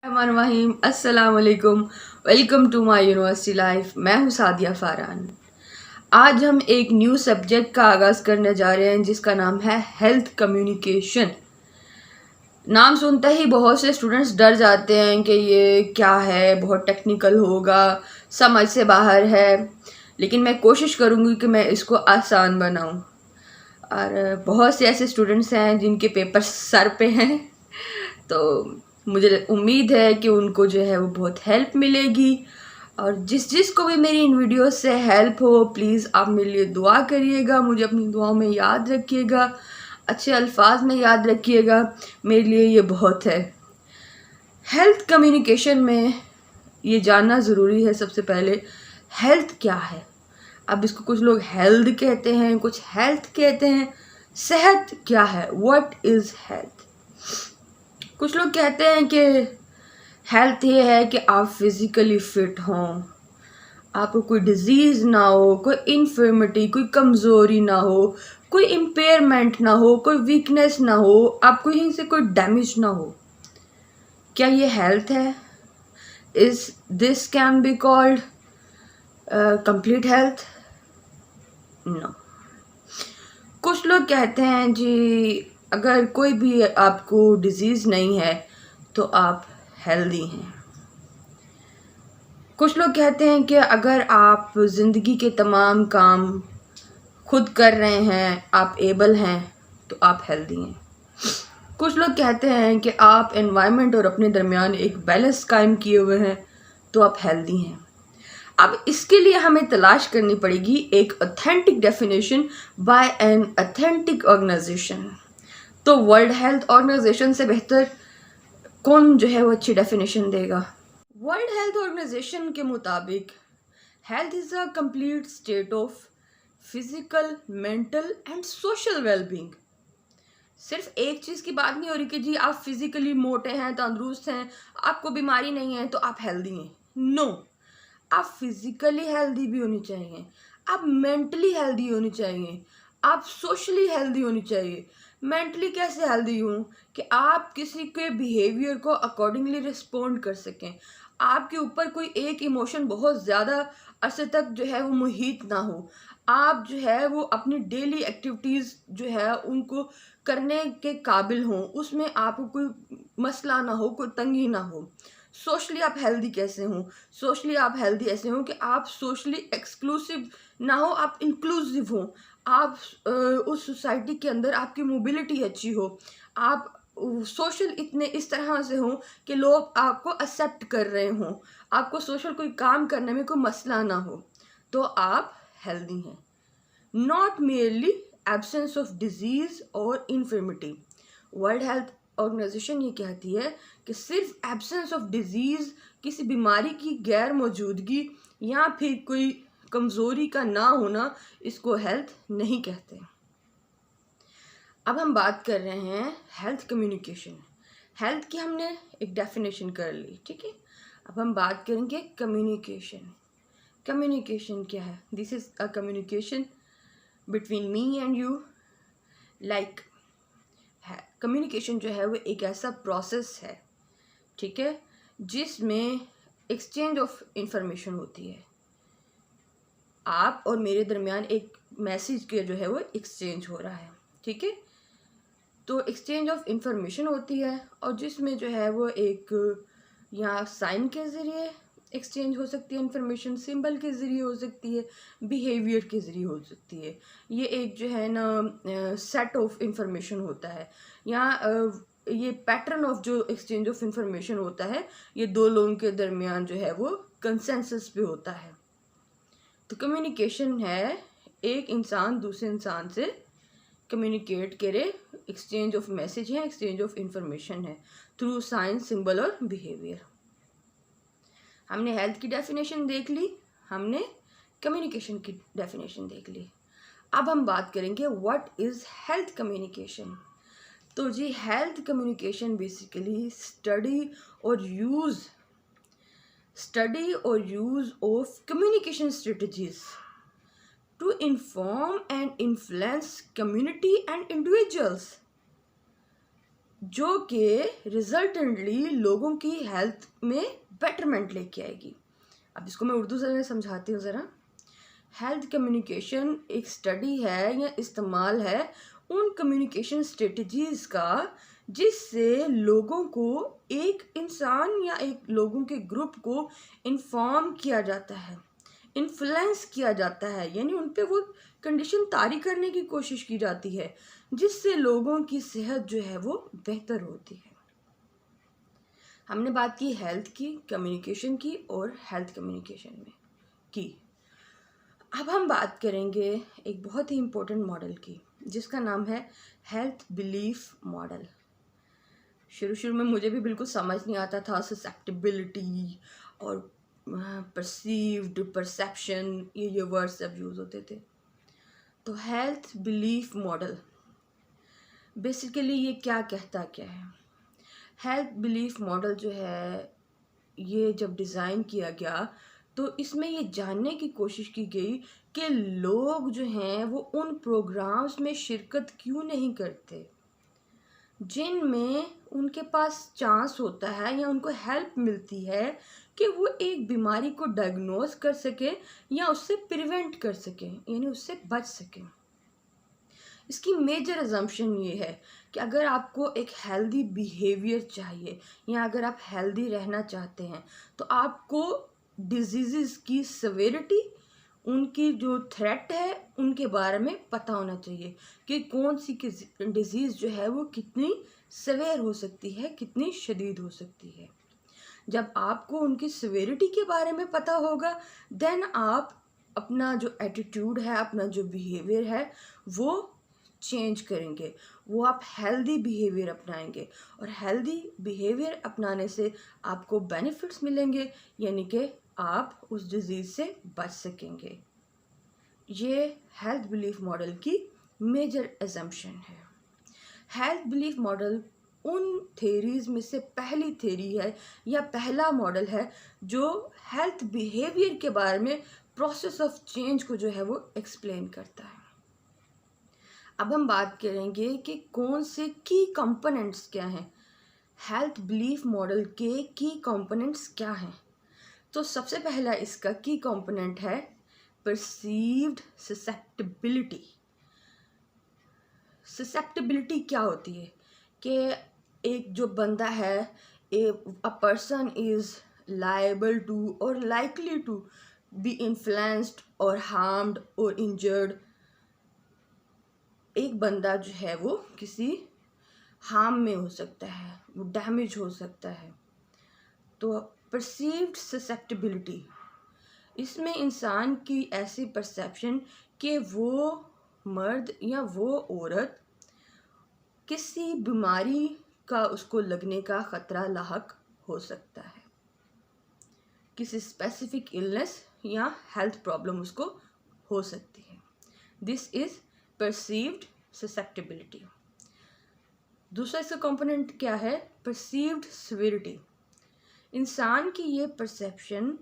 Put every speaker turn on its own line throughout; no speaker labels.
रहीम अस्सलाम वालेकुम। Welcome to my university life. मैं हूँ सादिया फारान। आज हम एक न्यू सब्जेक्ट का आगाज़ करने जा रहे हैं जिसका नाम है हेल्थ कम्युनिकेशन। नाम सुनते ही बहुत से स्टूडेंट्स डर जाते हैं कि ये क्या है, बहुत टेक्निकल होगा, समझ से बाहर है। लेकिन मैं कोशिश करूँगी कि मैं इसको आसान बनाऊँ। और बहुत से ऐसे स्टूडेंट्स हैं जिनके पेपर सर पे हैं, तो मुझे उम्मीद है कि उनको जो है वो बहुत हेल्प मिलेगी। और जिस जिस को भी मेरी इन वीडियो से हेल्प हो, प्लीज़ आप मेरे लिए दुआ करिएगा, मुझे अपनी दुआओं में याद रखिएगा, अच्छे अल्फाज में याद रखिएगा। मेरे लिए ये बहुत है। हेल्थ कम्युनिकेशन में ये जानना ज़रूरी है सबसे पहले, हेल्थ क्या है। अब इसको कुछ लोग हेल्थ कहते हैं, कुछ हेल्थ कहते हैं। सेहत क्या है, व्हाट इज़ हेल्थ। कुछ लोग कहते हैं कि हेल्थ ये है कि आप फिज़िकली फिट हों, आपको कोई डिज़ीज़ ना हो, कोई इन्फर्मिटी, कोई कमज़ोरी ना हो, कोई इम्पेयरमेंट ना हो, कोई वीकनेस ना हो, आपको यहीं से कोई डैमेज ना हो। क्या ये हेल्थ है? Is this can be called complete health? No. कुछ लोग कहते हैं जी अगर कोई भी आपको डिज़ीज़ नहीं है तो आप हेल्दी हैं। कुछ लोग कहते हैं कि अगर आप ज़िंदगी के तमाम काम खुद कर रहे हैं, आप एबल हैं, तो आप हेल्दी हैं। कुछ लोग कहते हैं कि आप एनवायरनमेंट और अपने दरमियान एक बैलेंस कायम किए हुए हैं, तो आप हेल्दी हैं। अब इसके लिए हमें तलाश करनी पड़ेगी एक authentic definition by an authentic organisation. तो वर्ल्ड हेल्थ ऑर्गेनाइजेशन से बेहतर कौन जो है वो अच्छी डेफिनेशन देगा। वर्ल्ड हेल्थ ऑर्गेनाइजेशन के मुताबिक health is a complete state of physical, mental and social wellbeing. सिर्फ एक चीज़ की बात नहीं हो रही कि जी आप फिजिकली मोटे हैं, तंदुरुस्त हैं, आपको बीमारी नहीं है तो आप हेल्दी हैं। नो, आप फिजिकली हेल्दी भी होनी चाहिए, आप मेंटली हेल्दी होनी चाहिए, आप सोशली हेल्दी होनी चाहिए। मेंटली कैसे हेल्दी हूँ कि आप किसी के बिहेवियर को अकॉर्डिंगली रिस्पोंड कर सकें, आपके ऊपर कोई एक इमोशन बहुत ज़्यादा अरसे तक जो है वो मुहित ना हो, आप जो है वो अपनी डेली एक्टिविटीज़ जो है उनको करने के काबिल हों, उसमें आपको कोई मसला ना हो, कोई तंगी ना हो। सोशली आप हेल्दी कैसे हों? सोशली आप हेल्दी ऐसे हों कि आप सोशली एक्सक्लूसिव ना हो, आप इंक्लूसिव हों। आप उस सोसाइटी के अंदर आपकी मोबिलिटी अच्छी हो। आप सोशल इतने इस तरह से हों कि लोग आपको एक्सेप्ट कर रहे हों। आपको सोशल कोई काम करने में कोई मसला ना हो, तो आप हेल्दी हैं। Not merely absence of disease और इन्फर्मिटी। वर्ल्ड हेल्थ ऑर्गेनाइजेशन ये कहती है कि सिर्फ एब्सेंस ऑफ डिजीज़, किसी बीमारी की गैर मौजूदगी या फिर कोई कमज़ोरी का ना होना, इसको हेल्थ नहीं कहते। अब हम बात कर रहे हैं हेल्थ कम्युनिकेशन। हेल्थ की हमने एक डेफिनेशन कर ली, ठीक है। अब हम बात करेंगे कम्युनिकेशन। कम्युनिकेशन क्या है? This is a communication between me and you. Like communication जो है वो एक ऐसा प्रोसेस है, ठीक है, जिसमें एक्सचेंज ऑफ इंफॉर्मेशन होती है। आप और मेरे दरमियान एक मैसेज के जो है वो एक्सचेंज हो रहा है, ठीक है। तो एक्सचेंज ऑफ इंफॉर्मेशन होती है और जिसमें जो है वो एक या साइन के ज़रिए एक्सचेंज हो सकती है इंफॉर्मेशन, सिंबल के ज़रिए हो सकती है, बिहेवियर के ज़रिए हो सकती है। ये एक जो है ना सेट ऑफ इंफॉर्मेशन होता है, या ये पैटर्न ऑफ जो एक्सचेंज ऑफ इंफॉर्मेशन होता है, ये दो लोगों के दरमियान जो है वो कंसेंसस पे होता है। तो कम्युनिकेशन है एक इंसान दूसरे इंसान से कम्युनिकेट करे, एक्सचेंज ऑफ मैसेज है, एक्सचेंज ऑफ इंफॉर्मेशन है थ्रू साइन, सिंबल और बिहेवियर। हमने हेल्थ की डेफिनेशन देख ली, हमने कम्युनिकेशन की डेफिनेशन देख ली। अब हम बात करेंगे व्हाट इज़ हेल्थ कम्युनिकेशन। तो जी हेल्थ कम्युनिकेशन बेसिकली स्टडी और use of communication strategies to inform and influence community and individuals. जो कि रिजल्टेंटली लोगों की हेल्थ में बेटरमेंट लेके आएगी। अब इसको मैं उर्दू से समझाती हूँ ज़रा। हेल्थ कम्युनिकेशन एक स्टडी है या इस्तेमाल है उन कम्युनिकेशन स्ट्रेटजीज़ का जिससे लोगों को, एक इंसान या एक लोगों के ग्रुप को इन्फॉर्म किया जाता है, इन्फ्लुएंस किया जाता है, यानी उन पे वो कंडीशन तारी करने की कोशिश की जाती है जिससे लोगों की सेहत जो है वो बेहतर होती है। हमने बात की हेल्थ की, कम्युनिकेशन की और हेल्थ कम्युनिकेशन में की। अब हम बात करेंगे एक बहुत ही इम्पोर्टेंट मॉडल की जिसका नाम है हेल्थ बिलीफ मॉडल। शुरू में मुझे भी बिल्कुल समझ नहीं आता था, ससेप्टिबिलिटी और परसीव्ड, परसेप्शन, ये वर्ड्स सब यूज़ होते थे। तो हेल्थ बिलीफ मॉडल बेसिकली ये क्या कहता क्या है? हेल्थ बिलीफ मॉडल जो है ये जब डिज़ाइन किया गया तो इसमें ये जानने की कोशिश की गई कि लोग जो हैं वो उन प्रोग्राम्स में शिरकत क्यों नहीं करते जिनमें उनके पास चांस होता है या उनको हेल्प मिलती है कि वो एक बीमारी को डायग्नोज कर सकें या उससे प्रिवेंट कर सकें, यानी उससे बच सकें। इसकी मेजर अजम्पशन ये है कि अगर आपको एक हेल्दी बिहेवियर चाहिए या अगर आप हेल्दी रहना चाहते हैं तो आपको डिजीज़ की सवेरिटी, उनकी जो थ्रेट है उनके बारे में पता होना चाहिए कि कौन सी डिजीज़ जो है वो कितनी सवेर हो सकती है, कितनी शदीद हो सकती है। जब आपको उनकी सवेरिटी के बारे में पता होगा देन आप अपना जो एटीट्यूड है, अपना जो बिहेवियर है वो चेंज करेंगे, वो आप हेल्दी बिहेवियर अपनाएंगे और हेल्दी बिहेवियर अपनाने से आपको बेनिफिट्स मिलेंगे, यानी कि आप उस डिज़ीज़ से बच सकेंगे। ये हेल्थ बिलीफ मॉडल की मेजर एजम्पशन है। हेल्थ बिलीफ मॉडल उन थेरीज़ में से पहली थेरी है या पहला मॉडल है जो हेल्थ बिहेवियर के बारे में प्रोसेस ऑफ चेंज को जो है वो एक्सप्लेन करता है। अब हम बात करेंगे कि कौन से की कंपोनेंट्स क्या हैं, हेल्थ बिलीफ मॉडल के की कंपोनेंट्स क्या हैं। तो सबसे पहला इसका की कंपोनेंट है परसीव्ड ससेप्टिबिलिटी। ससेप्टिबिलिटी क्या होती है कि एक जो बंदा है, a person is liable to और लाइकली टू बी इन्फ्लुएंस्ड और हार्म्ड और इंजर्ड। एक बंदा जो है वो किसी हार्म में हो सकता है, वो डैमेज हो सकता है। तो परसीव्ड ससेप्टिबिलिटी, इसमें इंसान की ऐसी परसेप्शन कि वो मर्द या वो औरत किसी बीमारी का उसको लगने का ख़तरा लाहक हो सकता है, किसी स्पेसिफिक इलनेस या हेल्थ प्रॉब्लम उसको हो सकती है। This is perceived susceptibility. दूसरा इसका कंपोनेंट क्या है? Perceived severity. इंसान की ये परसेप्शन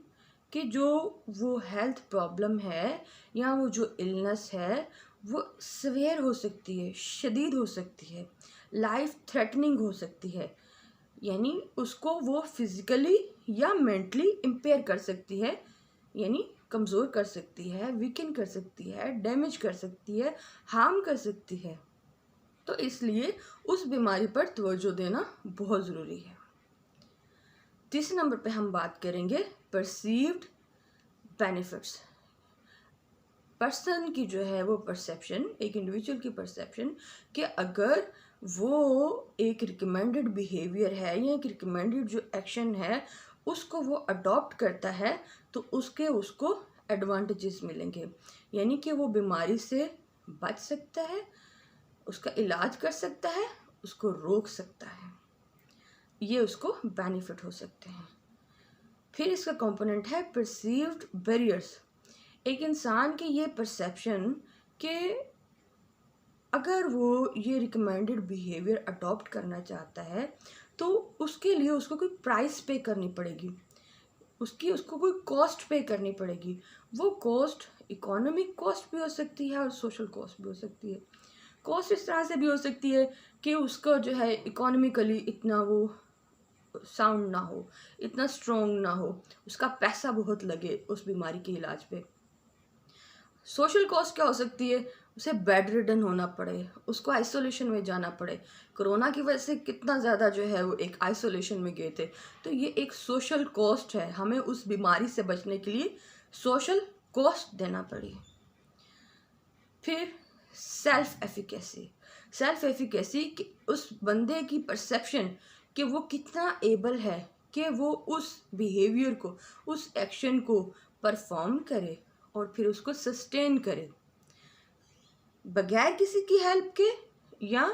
कि जो वो हेल्थ प्रॉब्लम है या वो जो इलनेस है वो सवेयर हो सकती है, शदीद हो सकती है, लाइफ थ्रेटनिंग हो सकती है, यानी उसको वो फिज़िकली या मेंटली इम्पेयर कर सकती है, यानी कमज़ोर कर सकती है, वीकन कर सकती है, डैमेज कर सकती है, हार्म कर सकती है। तो इसलिए उस बीमारी पर तवज्जो देना बहुत ज़रूरी है। तीसरे नंबर पे हम बात करेंगे परसीव्ड बेनिफिट्स। पर्सन की जो है वो परसेप्शन, एक इंडिविजुअल की परसेप्शन कि अगर वो एक रिकमेंडेड बिहेवियर है या एक रिकमेंडेड जो एक्शन है उसको वो अडॉप्ट करता है तो उसको एडवांटेजेस मिलेंगे, यानी कि वो बीमारी से बच सकता है, उसका इलाज कर सकता है, उसको रोक सकता है, ये उसको बेनिफिट हो सकते हैं। फिर इसका कंपोनेंट है परसीव्ड बैरियर्स। एक इंसान की ये परसेप्शन कि अगर वो ये रिकमेंडेड बिहेवियर अडॉप्ट करना चाहता है तो उसके लिए उसको कोई प्राइस पे करनी पड़ेगी, उसको कोई कॉस्ट पे करनी पड़ेगी। वो कॉस्ट इकोनॉमिक कॉस्ट भी हो सकती है और सोशल कॉस्ट भी हो सकती है। कॉस्ट इस तरह से भी हो सकती है कि उसका जो है इकोनॉमिकली इतना वो साउंड ना हो, इतना स्ट्रॉन्ग ना हो, उसका पैसा बहुत लगे उस बीमारी के इलाज पे। सोशल कॉस्ट क्या हो सकती है? उसे बेड रिडन होना पड़े, उसको आइसोलेशन में जाना पड़े। कोरोना की वजह से कितना ज़्यादा जो है वो एक आइसोलेशन में गए थे, तो ये एक सोशल कॉस्ट है। हमें उस बीमारी से बचने के लिए सोशल कॉस्ट देना पड़ी। फिर सेल्फ एफिकेसी कि उस बंदे की परसेप्शन कि वो कितना एबल है कि वो उस बिहेवियर को, उस एक्शन को परफॉर्म करे और फिर उसको सस्टेन करे बगैर किसी की हेल्प के या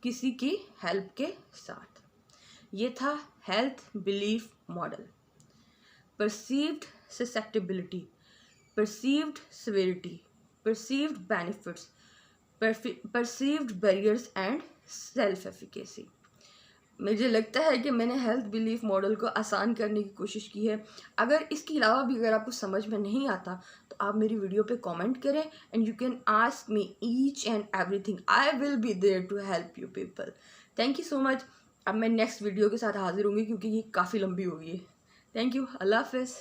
किसी की हेल्प के साथ। ये था health belief model. Perceived susceptibility, perceived severity, perceived benefits, perceived barriers and self efficacy। मुझे लगता है कि मैंने हेल्थ बिलीफ मॉडल को आसान करने की कोशिश की है। अगर इसके अलावा भी अगर आपको समझ में नहीं आता तो आप मेरी वीडियो पे कमेंट करें and you can ask me each and everything. I will be there to help you people. Thank you so much. अब मैं नेक्स्ट वीडियो के साथ हाजिर होंगी क्योंकि ये काफ़ी लंबी हो गई है। Thank you. अल्लाह हाफिज़।